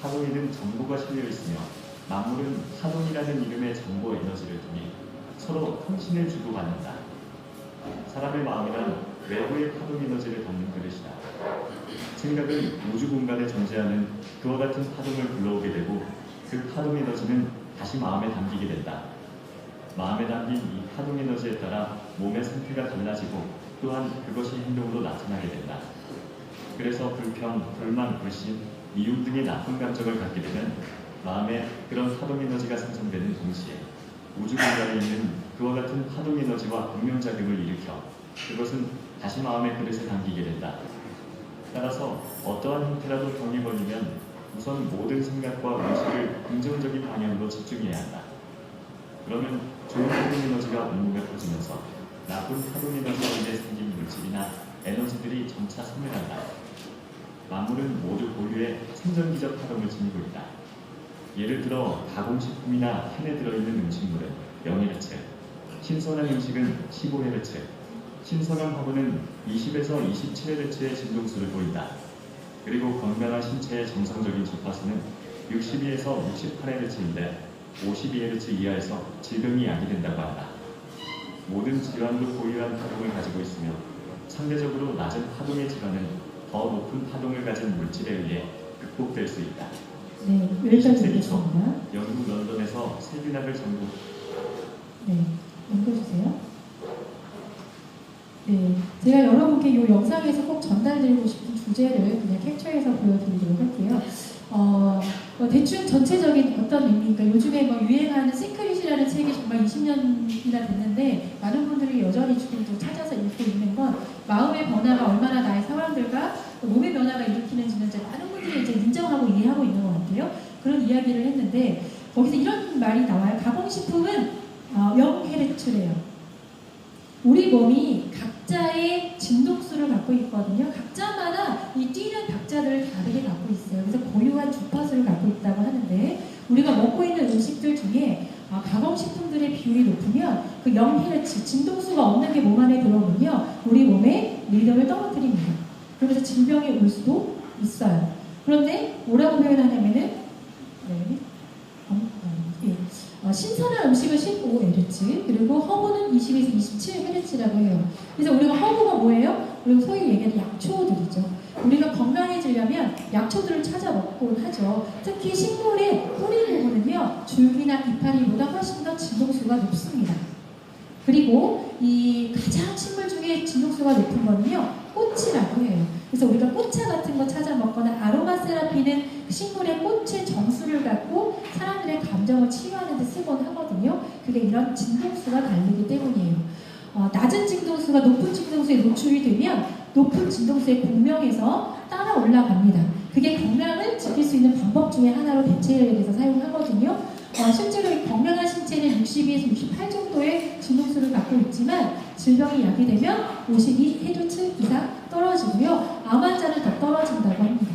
파동에는 정보가 실려 있으며 만물은 파동이라는 이름의 정보 에너지를 통해 서로 통신을 주고받는다. 사람의 마음이란 외부의 파동 에너지를 담는 그릇이다. 생각은 우주 공간에 존재하는 그와 같은 파동을 불러오게 되고 그 파동 에너지는 다시 마음에 담기게 된다. 마음에 담긴 이 파동 에너지에 따라 몸의 상태가 달라지고 또한 그것이 행동으로 나타나게 된다. 그래서 불평, 불만, 불신, 미움 등의 나쁜 감정을 갖게 되면 마음에 그런 파동 에너지가 생성되는 동시에 우주 공간에 있는 그와 같은 파동 에너지와 공명작용을 일으켜 그것은 다시 마음의 그릇에 담기게 된다. 따라서 어떠한 형태라도 병이 걸리면 우선 모든 생각과 의식을 긍정적인 방향으로 집중해야 한다. 그러면 좋은 파동 에너지가 온몸에 퍼지면서 나쁜 파동 에너지로 인해 생긴 물질이나 에너지들이 점차 소멸한다. 만물은 모두 고유의 생전기적 파동을 지니고 있다. 예를 들어 가공식품이나 캔에 들어있는 음식물은 0Hz, 신선한 음식은 15Hz, 신선한 화분은 20에서 27Hz의 진동수를 보인다. 그리고 건강한 신체의 정상적인 주파수는 62에서 68Hz인데 52Hz 이하에서 질병이 야기된다고 한다. 모든 질환도 고유한 파동을 가지고 있으며 상대적으로 낮은 파동의 질환은 더 높은 파동을 가진 물질에 의해 극복될 수 있다.
네, 여기까지
20세기 초
듣겠습니다.
영국 런던에서 세균학을 전공.
네, 읽어주세요. 네, 제가 여러분께 이 영상에서 꼭 전달드리고 싶은 주제를 그냥 캡처해서 보여드리도록 할게요. 대충 전체적인 어떤 의미니까 요즘에 뭐 유행하는 시크릿이라는 책이 정말 20년이나 됐는데 많은 분들이 여전히 지금도 찾아서 읽고 있는 건 마음의 변화가 얼마나 나의 상황들과 몸의 변화가 일으키는지는 이제 많은 분들이 이제 인정하고 이해하고 있는 것 같아요. 그런 이야기를 했는데 거기서 이런 말이 나와요. 가공식품은 0Hz래요. 우리 몸이 각자의 진동수를 갖고 있거든요. 각자마다 이 뛰는 박자들을 다르게 갖고 있어요. 그래서 고유한 주파수를 갖고 있다고 하는데 우리가 먹고 있는 음식들 중에 가공식품들의 비율이 높으면 그 0Hz 진동수가 없는 게 몸 안에 들어오면요. 우리 몸의 리듬을 떨어뜨립니다. 그러면서 질병이 올 수도 있어요. 그런데 뭐라고 표현하냐면은 신선한 음식은 15Hz 그리고 허브는 20에서 27Hz라고 해요. 그래서 우리가 허브가 뭐예요? 우리가 소위 얘기하는 약초들이죠. 우리가 건강해지려면 약초들을 찾아 먹곤 하죠. 특히 식물의 뿌리 부분은요. 줄기나 이파리보다 훨씬 더 진동수가 높습니다. 그리고 이 가장 식물 중에 진동수가 높은 거는요. 꽃이라고 해요. 그래서 우리가 꽃차 같은 거 찾아 먹거나 아로마 세라피는 식물의 꽃의 정수를 갖고 사람들의 감정을 치유하는 데 쓰곤 하거든요. 그게 이런 진동수가 다르기 때문이에요. 낮은 진동수가 높은 진동수에 노출이 되면 높은 진동수의 공명에서 따라 올라갑니다. 그게 건강을 지킬 수 있는 방법 중에 하나로 대체에 대해서 사용하거든요. 실제로 이 건강한 신체는 62에서 68 정도의 진동수를 갖고 있지만 질병이 야기되면 52Hz 이상 떨어지고요. 암 환자는 더 떨어진다고 합니다.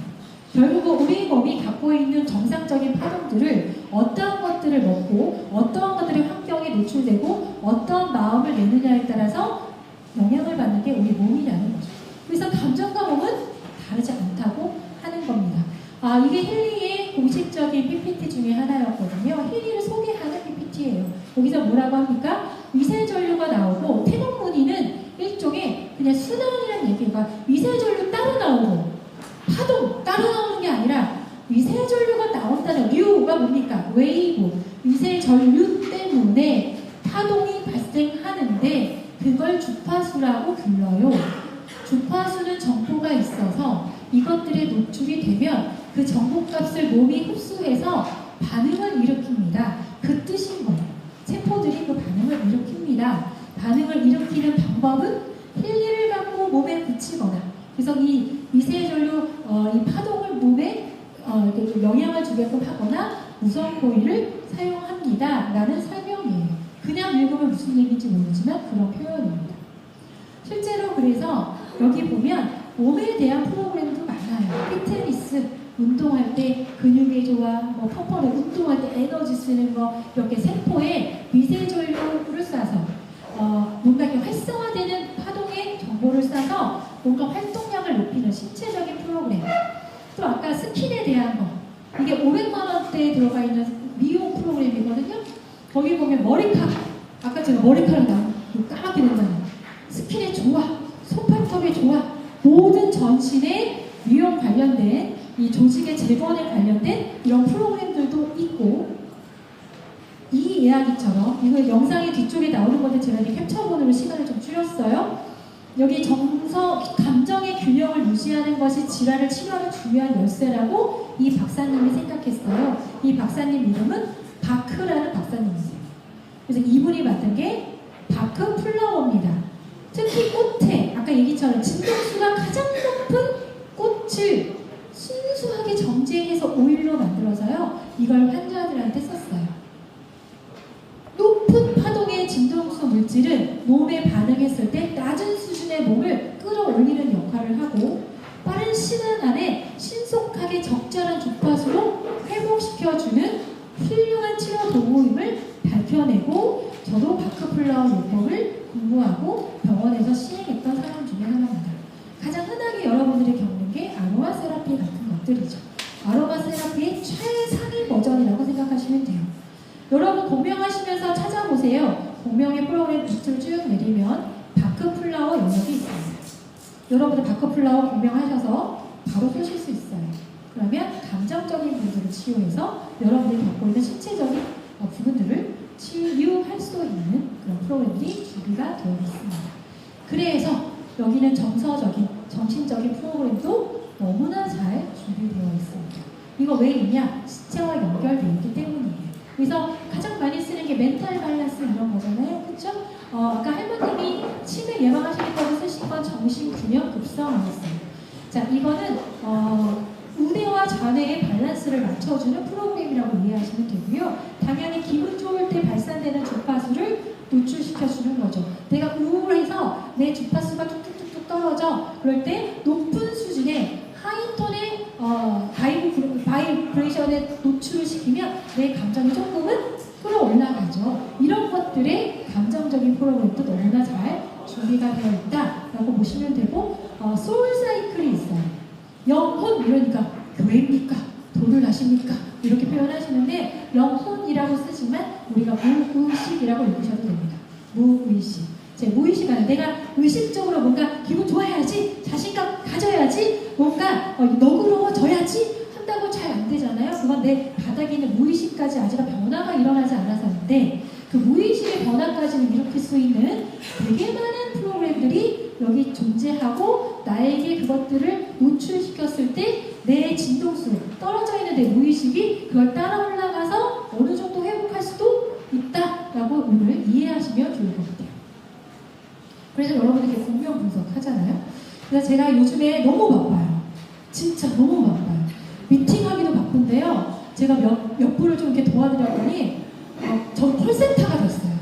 결국 우리 몸이 갖고 있는 정상적인 파동들을 어떠한 것들을 먹고 어떠한 것들이 환경에 노출되고 어떠한 마음을 내느냐에 따라서 영향을 받는 게 우리 몸이라는 거죠. 그래서 감정과 몸은 다르지 않다고 하는 겁니다. 이게 힐리의 공식적인 PPT 중에 하나였거든요. 힐리를 소개하는 PPT예요. 거기서 뭐라고 합니까? 위세전류가 나오고 태동무늬는 일종의 그냥 순환이라는 얘기가 위세전류 따로 나오고 파동 따로 나오는 게 아니라 위세전류가 나온다는 류가 뭡니까? 웨이브, 위세전류 때문에 파동이 발생하는데 그걸 주파수라고 불러요. 주파수는 정보가 있어서 이것들에 노출이 되면 그 정보값을 몸이 흡수해서 반응을 일으킵니다. 그 뜻인 거예요. 세포들이 그 반응을 일으킵니다. 반응을 일으키는 방법은 힐리를 갖고 몸에 붙이거나 그래서 이 미세전류 이 파동을 몸에 영향을 주게끔 하거나 무선고리를 사용합니다. 라는 설명이에요. 그냥 읽으면 무슨 얘기인지 모르지만 그런 표현입니다. 실제로 그래서 여기 보면 몸에 대한 프로그램도 많아요. 피트니스, 운동할 때 근육에 좋아, 펑펑 운동할 때 에너지 쓰는 거 이렇게 세포에 미세전류를 쏴서 뭔가 이렇게 활성화되는 파동의 정보를 쏴서 뭔가 활동량을 높이는 신체적인 프로그램. 또 아까 스킨에 대한 거. 이게 500만 원대에 들어가 있는 미용 프로그램이거든요. 거기 보면 머리카락. 아까 제가 머리카락 나온 까맣게 된다는 스킨에 좋아, 손발톱에 좋아. 모든 전신에 미용 관련된 이 조직의 재건에 관련된 이런 프로그램들도 있고 이 이야기처럼 이거 영상의 뒤쪽에 나오는 건데 제가 이렇게 캡처본으로 시간을 좀 줄였어요. 여기 감정의 균형을 유지하는 것이 질환을 치료하는 중요한 열쇠라고 이 박사님이 생각했어요. 이 박사님 이름은 바크라는 박사님이세요. 그래서 이분이 만든 게 바크 플라워입니다. 특히 꽃에 아까 얘기처럼 진동수가 가장 높은 꽃을 순수하게 정제해서 오일로 만들어서요. 이걸 환자들한테 썼어요. 높은 파동의 진동수 물질은 몸에 반응했을 때 낮은 수준의 몸을 끌어올리는 역할을 하고 빠른 시간 안에 신속하게 적절한 주파수로 회복시켜주는 훌륭한 치료 도구임을 밝혀내고 저도 바크플라워 요법을 공부하고 병원에서 시행했습니다. 번째요. 공명의 프로그램 밑을 쭉 내리면 바크플라워 영역이 있습니다. 여러분들 바크플라워 공명하셔서 바로 쏘실 수 있어요. 그러면 감정적인 부분들을 치유해서 여러분들이 겪고 있는 신체적인 부분들을 치유할 수 있는 그런 프로그램들이 준비가 되어 있습니다. 그래서 여기는 정서적인, 정신적인 프로그램도 너무나 잘 준비되어 있습니다. 이거 왜 있냐? 신체와 연결되어 있기 때문이에요. 그래서 가장 많이 쓰는 게 멘탈 밸런스 이런 거잖아요. 그쵸? 아까 할머님이 치매 예방하시겠다고 쓰신 건 정신균형 급성이었어요. 자, 이거는 우뇌와 좌뇌의 밸런스를 맞춰주는 프로그램이라고 이해하시면 되고요. 당연히 기분 좋을 때 발산되는 주파수를 노출시켜주는 거죠. 내가 우울해서 내 주파수가 뚝뚝뚝뚝 떨어져. 그럴 때 높은 수준의 하이톤의 바이브레이션에 노출을 시키면 내 감정이 조금은 끌어올라가죠. 이런 것들의 감정적인 프로그램도 너무나 잘 준비가 되어 있다라고 보시면 되고, 소울 사이클이 있어요. 영혼 이러니까 교회입니까? 돈을 아십니까? 이렇게 표현하시는데 영혼이라고 쓰지만 우리가 무의식이라고 읽으셔도 됩니다. 무의식. 제 무의식 안에 내가 의식적으로 뭔가 기분 좋아야지, 자신감 가져야지, 뭔가 너그러워져야지 한다고 잘 안 되잖아요. 그건 내 바닥에 있는 무의식까지 아직 변화가 일어나지 않아서인데, 그 무의식의 변화까지는 일으킬 수 있는 되게 많은 프로그램들이 여기 존재하고, 나에게 그것들을 노출시켰을 때 내 진동수, 떨어져 있는 내 무의식이 그걸 따라 올라가서 어느 정도 회복할 수도 있다라고 오늘 이해하시면 좋을 것 같아요. 그래서 여러분들께 공명 분석 하잖아요. 그래서 제가 요즘에 너무 바빠요. 진짜 너무 바빠요. 미팅하기도 바쁜데요. 제가 몇 분을 좀 이렇게 도와드렸더니 전 콜센터가 됐어요.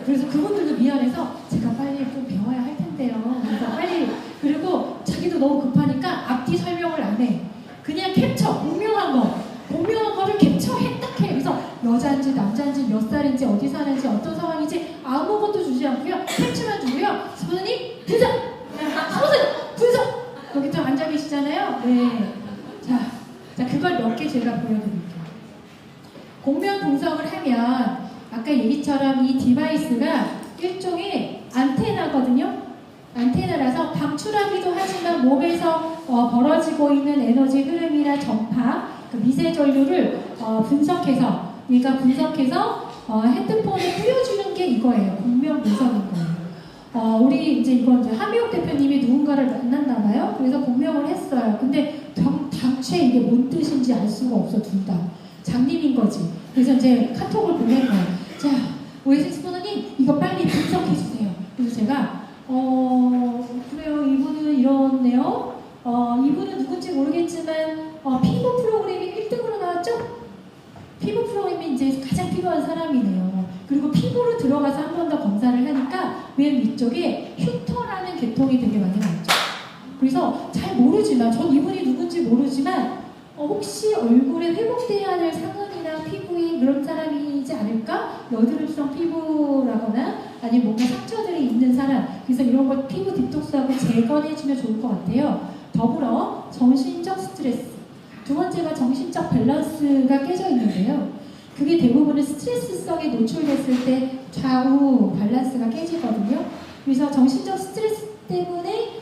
그래서 그분들도 미안해서 제가 빨리 좀 배워야 할 텐데요. 그래서 빨리, 그리고 자기도 너무 급하니까 앞뒤 설명을 안 해. 그냥 캡처, 공명한 거를 캡처해 딱 해. 그래서 여자인지 남자인지 몇 살인지 어디 사는지 어떤 상황인지 아무것도 주지 않고요. 캡처만 주고요. 선생님 분석! 선생님 분석! 여기 좀 앉아 계시잖아요. 네. 자, 그걸 몇 개 제가 보여드릴게요. 공명 분석을 하면 아까 얘기처럼 이 디바이스가 일종의 안테나거든요. 안테나라서 방출하기도 하지만 몸에서 벌어지고 있는 에너지 흐름이나 전파, 그 미세 전류를 분석해서 핸드폰에 뿌려주는 게 이거예요. 공명 분석인 거예요. 우리 이제 이건 이제 하미옥 대표님이 누군가를 만났나 봐요. 그래서 공명을 했어요. 근데 당최 이게 뭔 뜻인지 알 수가 없어, 둘 다. 장님인 거지. 그래서 이제 카톡을 보낸 거예요. 자, 오에시스 번호님 이거 빨리 분석해 주세요. 그래서 제가 그래요. 이분은 이렇네요. 이분은 누군지 모르겠지만 피부 프로그램이 1등으로 나왔죠? 피부 프로그램이 이제 가장 필요한 사람이네요. 그리고 피부로 들어가서 한 번 더 검사를 하니까 맨 위쪽에 휴터라는 계통이 되게 많이 나왔죠. 그래서 잘 모르지만, 전 이분이 누군지 모르지만 혹시 얼굴에 회복돼야 할 상흔이나 피부인 그런 사람이지 않을까? 여드름성 피부라거나 아니면 뭔가 상처들이 있는 사람. 그래서 이런 걸 피부 디톡스하고 제거해주면 좋을 것 같아요. 더불어 정신적 스트레스. 두 번째가 정신적 밸런스가 깨져 있는데요. 그게 대부분은 스트레스성에 노출됐을 때 좌우 밸런스가 깨지거든요. 그래서 정신적 스트레스 때문에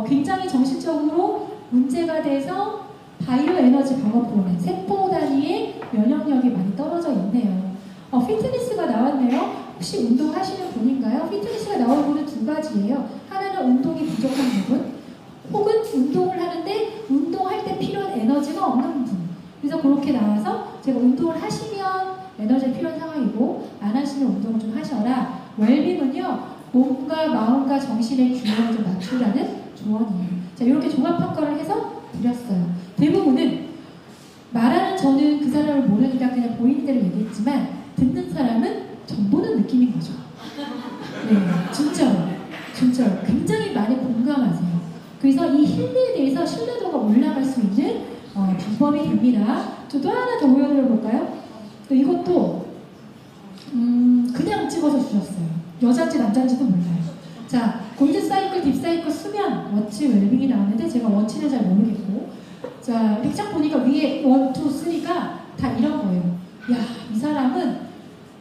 굉장히 정신적으로 문제가 돼서 바이오 에너지 방어 프로그램, 세포 단위의 면역력이 많이 떨어져 있네요. 피트니스가 나왔네요. 혹시 운동하시는 분인가요? 피트니스가 나온 분은 두 가지예요. 하나는 운동이 부족한 부분, 혹은 운동을 하는데 운동할 때 필요한 에너지가 없는 분. 그래서 그렇게 나와서 제가 운동을 하시면 에너지가 필요한 상황이고, 안 하시면 운동을 좀 하셔라. 웰빙은요, 몸과 마음과 정신의 균형을 좀 맞추라는 조언이에요. 자, 이렇게 종합평가를 해서 드렸어요. 대부분은 말하는 저는 그 사람을 모르니까 그냥 보이는 대로 얘기했지만, 듣는 사람은 정보는 느낌인 거죠. 네, 진짜로 굉장히 많이 공감하세요. 그래서 이 힐리에 대해서 신뢰도가 올라갈 수 있는 방법이 됩니다. 또 하나 더 보여드려 볼까요? 이것도 그냥 찍어서 주셨어요. 여자인지 남자인지도 몰라요. 자, 골드 사이클, 딥 사이클, 수면, 워치, 웰빙이 나왔는데 제가 워치는 잘 모르겠고, 자, 이렇게 쫙 보니까 위에 1, 2, 3가 다 이런 거예요. 야, 이 사람은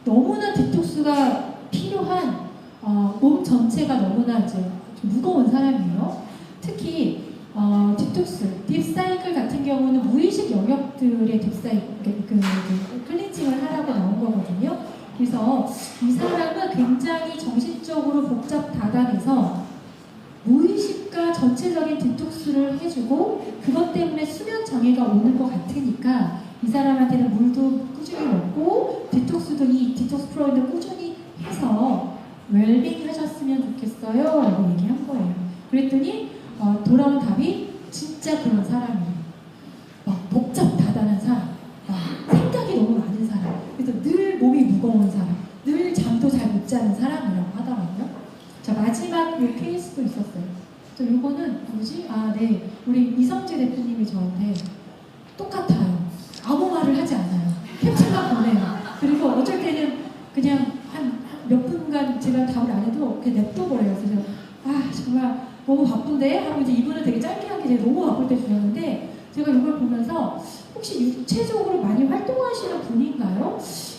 너무나 디톡스가 필요한 몸 전체가 너무나 이제 좀 무거운 사람이에요. 특히 디톡스, 딥사이클 같은 경우는 무의식 영역들의 딥사이클, 클렌징을 하라고 나온 거거든요. 그래서 이 사람은 굉장히 정신적으로 복잡 다단해서 무의식과 전체적인 디톡스를 해주고 그것 때문에 수면 장애가 오는 것 같으니까 이 사람한테는 물도 꾸준히 먹고 디톡스도 이 디톡스 프로그램도 꾸준히 해서 웰빙 하셨으면 좋겠어요 라고 얘기한 거예요. 그랬더니 돌아온 답이 진짜 그런 사람이에요. 막 복잡 다단한 사람, 생각이 너무 많은 사람, 그래서 늘 몸이 무거운 사람, 늘 잠도 잘 못 자는 사람이라고 하더라고요. 자, 마지막 이 케이스도 있었어요. 저 이거는 뭐지? 아, 네. 우리 이성재 대표님이 저한테 똑같아요. 아무 말을 하지 않아요. 캡처만 보내요. 그리고 어쩔 때는 그냥 한 몇 분간 제가 답을 안 해도 그냥 냅둬버려요. 그래서 정말 너무 바쁜데? 하고 이제 이분은 되게 짧게 한 게 제가 너무 바쁠 때 주셨는데 제가 이걸 보면서 혹시 육체적으로 많이 활동하시는 분인가요?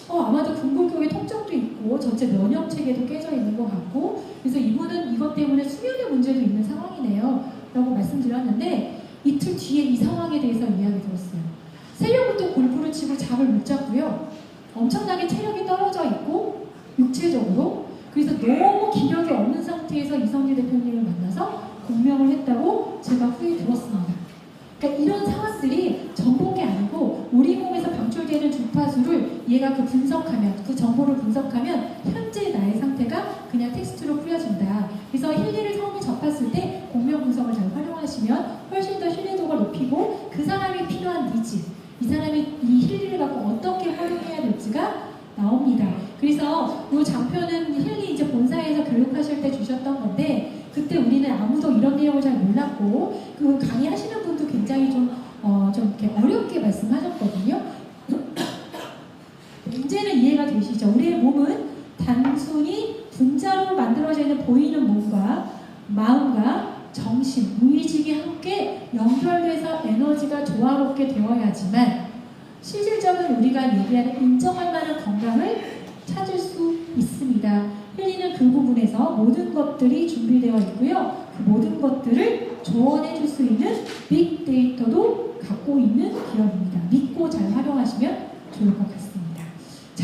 아마도 궁극경의 통증도 있고 전체 면역 체계도 깨져 있는 것 같고 그래서 이분은 이것 때문에 수면의 문제도 있는 상황이네요 라고 말씀드렸는데 이틀 뒤에 이 상황에 대해서 이야기 들었어요. 새벽부터 골프를 치고 잠을 못 자고요. 엄청나게 체력이 떨어져 있고 육체적으로 그래서 너무 기력이 없는 상태에서 이성재 대표님을 만나서 공명을 했다고 제가 후에 들었습니다. 그러니까 이런 상황들이 전본 게 아니고 우리 몸에서 방출되는 주파수를 얘가 그 정보를 분석하면 현재 나의 상태가 그냥 텍스트로 뿌려진다. 그래서 힐리를 처음에 접했을 때 공명 분석을 잘 활용하시면 훨씬 더 신뢰도가 높이고 그 사람이 필요한 니즈, 이 사람이 이 힐리를 갖고 어떻게 활용해야 될지가 나옵니다. 그래서 이 장표는 힐리 이제 본사에서 교육하실 때 주셨던 건데 그때 우리는 아무도 이런 내용을 잘 몰랐고 그 강의하시는 분도 굉장히 좀 이렇게 어렵게 말씀하셨거든요. 이제는 이해가 되시죠? 우리의 몸은 단순히 분자로 만들어져 있는 보이는 몸과 마음과 정신, 무의식이 함께 연결돼서 에너지가 조화롭게 되어야지만 실질적으로 우리가 얘기하는 인정할 만한 건강을 찾을 수 있습니다. 힐리는 그 부분에서 모든 것들이 준비되어 있고요. 그 모든 것들을 조언해 줄 수 있는 빅데이터도 갖고 있는 기업입니다. 믿고 잘 활용하시면 좋을 것 같습니다.